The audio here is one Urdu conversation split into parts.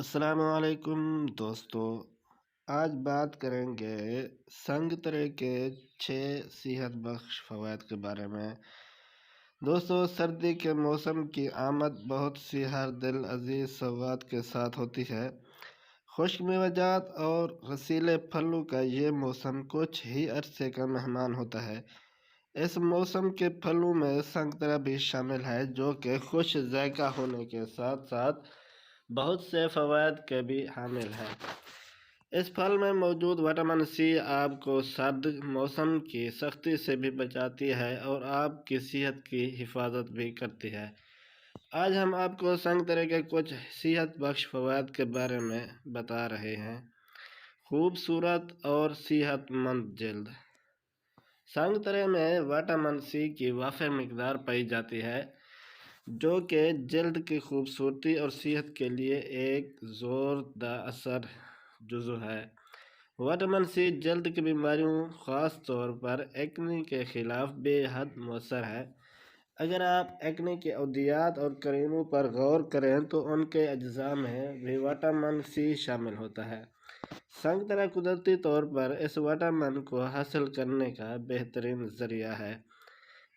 السلام علیکم دوستو، آج بات کریں گے سنگترے کے 6 صحت بخش فوائد کے بارے میں۔ دوستو، سردی کے موسم کی آمد بہت سی ہر دل عزیز سوغات کے ساتھ ہوتی ہے۔ خشک میوجات اور رسیلے پھلوں کا یہ موسم کچھ ہی عرصے کا مہمان ہوتا ہے۔ اس موسم کے پھلوں میں سنگترا بھی شامل ہے، جو کہ خوش ذائقہ ہونے کے ساتھ ساتھ بہت سے فوائد کے بھی حامل ہے۔ اس پھل میں موجود وٹامن سی آپ کو سرد موسم کی سختی سے بھی بچاتی ہے اور آپ کی صحت کی حفاظت بھی کرتی ہے۔ آج ہم آپ کو سنگترے کے کچھ صحت بخش فوائد کے بارے میں بتا رہے ہیں۔ خوبصورت اور صحت مند جلد۔ سنگترے میں وٹامن سی کی وافر مقدار پائی جاتی ہے، جو کہ جلد کی خوبصورتی اور صحت کے لیے ایک زوردار اثر جزو ہے۔ وٹامن سی جلد کی بیماریوں، خاص طور پر ایکنی کے خلاف بے حد مؤثر ہے۔ اگر آپ ایکنی کے ادویات اور کریموں پر غور کریں تو ان کے اجزاء میں بھی وٹامن سی شامل ہوتا ہے۔ سنگترا قدرتی طور پر اس وٹامن کو حاصل کرنے کا بہترین ذریعہ ہے۔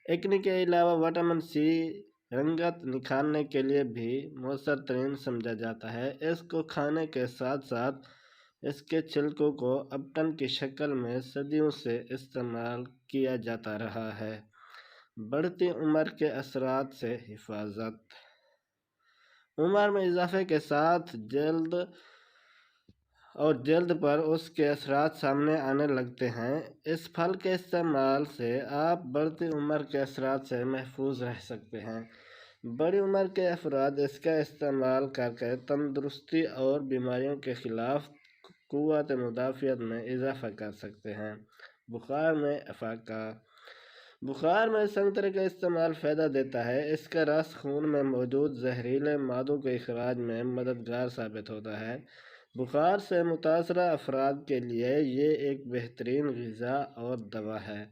ایکنی کے علاوہ وٹامن سی رنگت نکھارنے کے لیے بھی مؤثر ترین سمجھا جاتا ہے۔ اس کو کھانے کے ساتھ ساتھ اس کے چھلکوں کو اپٹن کی شکل میں صدیوں سے استعمال کیا جاتا رہا ہے۔ بڑھتی عمر کے اثرات سے حفاظت۔ عمر میں اضافے کے ساتھ جلد پر اس کے اثرات سامنے آنے لگتے ہیں۔ اس پھل کے استعمال سے آپ بڑھتی عمر کے اثرات سے محفوظ رہ سکتے ہیں۔ بڑی عمر کے افراد اس کا استعمال کر کے تندرستی اور بیماریوں کے خلاف قوت مدافعت میں اضافہ کر سکتے ہیں۔ بخار میں افاقہ۔ بخار میں سنگترے کا استعمال فائدہ دیتا ہے۔ اس کا رس خون میں موجود زہریلے مادوں کے اخراج میں مددگار ثابت ہوتا ہے۔ بخار سے متاثرہ افراد کے لیے یہ ایک بہترین غذا اور دوا ہے۔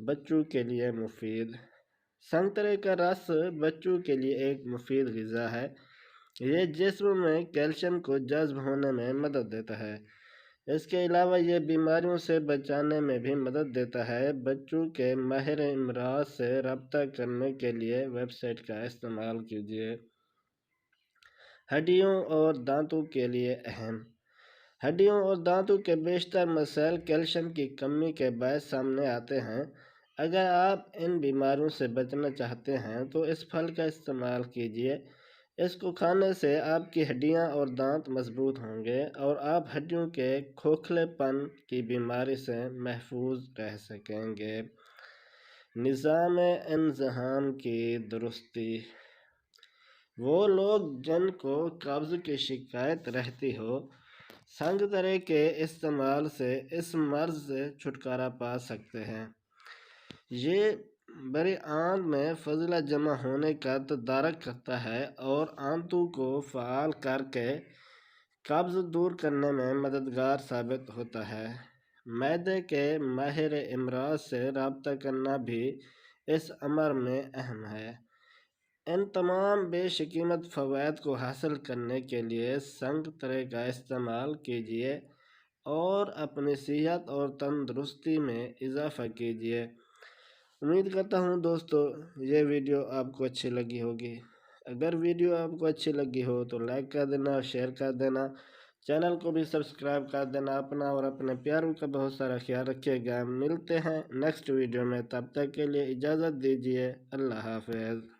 بچوں کے لیے مفید۔ سنگترے کا رس بچوں کے لیے ایک مفید غذا ہے۔ یہ جسم میں کیلشیم کو جذب ہونے میں مدد دیتا ہے۔ اس کے علاوہ یہ بیماریوں سے بچانے میں بھی مدد دیتا ہے۔ بچوں کے ماہر امراض سے رابطہ کرنے کے لیے ویب سائٹ کا استعمال کیجیے۔ ہڈیوں اور دانتوں کے لیے اہم۔ ہڈیوں اور دانتوں کے بیشتر مسائل کیلشیم کی کمی کے باعث سامنے آتے ہیں۔ اگر آپ ان بیماریوں سے بچنا چاہتے ہیں تو اس پھل کا استعمال کیجیے۔ اس کو کھانے سے آپ کی ہڈیاں اور دانت مضبوط ہوں گے اور آپ ہڈیوں کے کھوکھلے پن کی بیماری سے محفوظ رہ سکیں گے۔ نظام انضمام کی درستی۔ وہ لوگ جن کو قبض کی شکایت رہتی ہو، سنگترے کے استعمال سے اس مرض سے چھٹکارا پا سکتے ہیں۔ یہ بڑی آنت میں فضلہ جمع ہونے کا تدارک کرتا ہے اور آنتوں کو فعال کر کے قبض دور کرنے میں مددگار ثابت ہوتا ہے۔ معدے کے ماہر امراض سے رابطہ کرنا بھی اس امر میں اہم ہے۔ ان تمام بیش قیمت فوائد کو حاصل کرنے کے لیے سنگترے کا استعمال کیجیے اور اپنی صحت اور تندرستی میں اضافہ کیجیے۔ امید کرتا ہوں دوستو یہ ویڈیو آپ کو اچھی لگی ہوگی۔ اگر ویڈیو آپ کو اچھی لگی ہو تو لائک کر دینا اور شیئر کر دینا۔ چینل کو بھی سبسکرائب کر دینا۔ اپنا اور اپنے پیاروں کا بہت سارا خیال رکھیے گا۔ ملتے ہیں نیکسٹ ویڈیو میں، تب تک کے لیے اجازت دیجیے۔ اللہ حافظ۔